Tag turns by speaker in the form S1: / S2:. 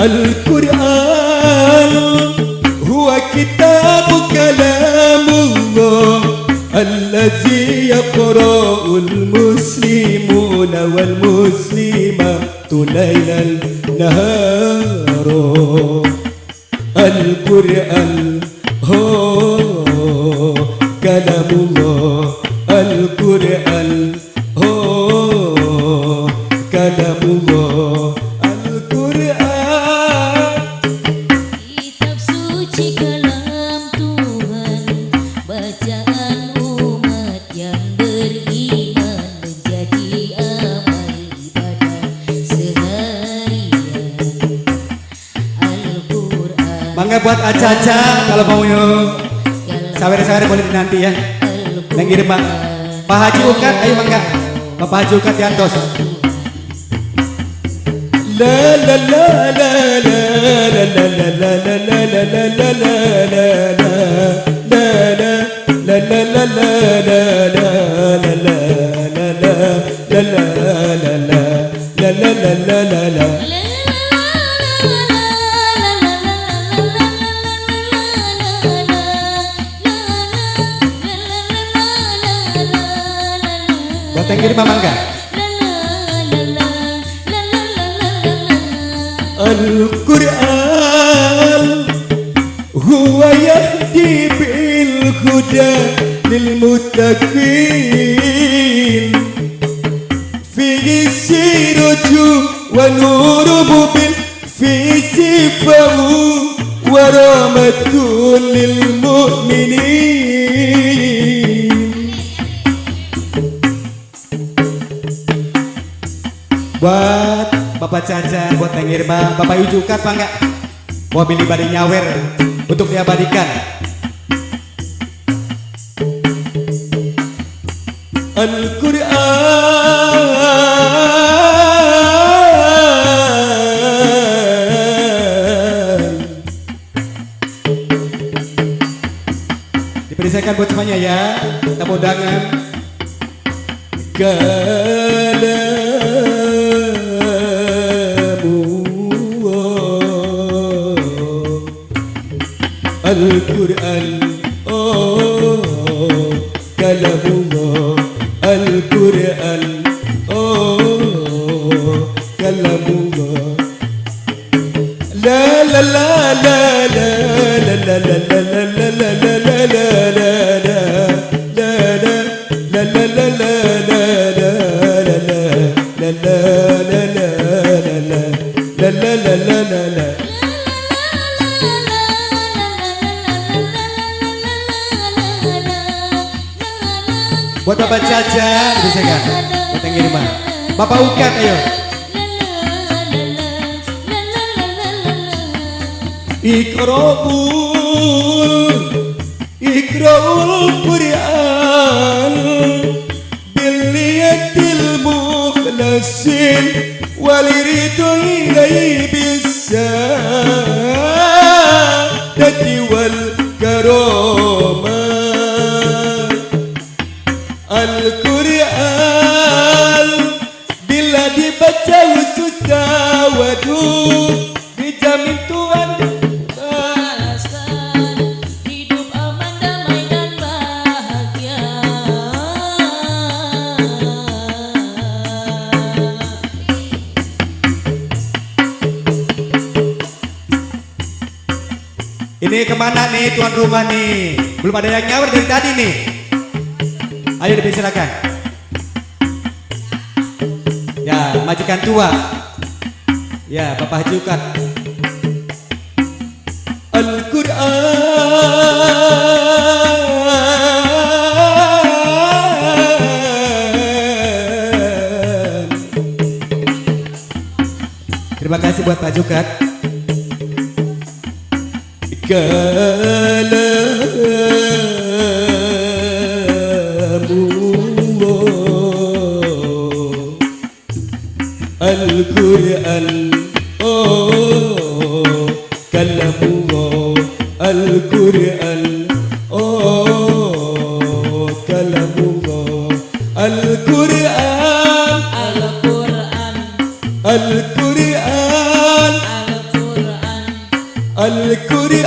S1: Al-Quran huwa kitabu kalamullah allazi yaqra'ul muslimuna wal muslimatu laylan nahara. Al-Quran kalamullah, Al-Quran kalamullah. Mangga buat aca-aca kalau mau yuk sawer-sawer boleh nanti ya. Yang kirim Pak Haji Ukat, ayo mangga Bapak Haji Ukat Yantos. La la la la la la la la la la la la la la la la. Yang kirim mangga. Al-Quran huwa yahdi bil huda lil muttaqin fihi siraju wa nuru mubin fihi sifahu wa rahmatun lil mu'minin. Buat Bapak Caca, buat Teng Irma, Bapak Ujukat mangga mobil ibadi nyawer untuk diabadikan. Al-Quran dipersilakan buat semuanya ya, tamu undangan. Al-Quran kalamullah, Al-Quran kalamullah. La la la la la la la la la la la la. Buat Bapak Caca, bisa kan? Buat yang kirim Bapak Ukat, ayo. Iqra'ul Qur'an biliyatil mukhlasin waliridu ilaihi bisadati wal karamah. Al-Quran bila dibaca khusus tawadud dijamin Tuhan balasan hidup aman, damai dan bahagia. Ini kemana nih tuan rumah nih? Belum ada yang nyawer dari tadi nih. Ayo dipersilakan. Ya, majikan tua. Ya, Bapak Haji Ukat. Al-Quran Terima kasih buat Pak Jukat. Kalamu Al-Quran, oh kalamu Al-Quran, oh kalamu Al-Quran, Al-Quran, Al-Quran, Al-Quran,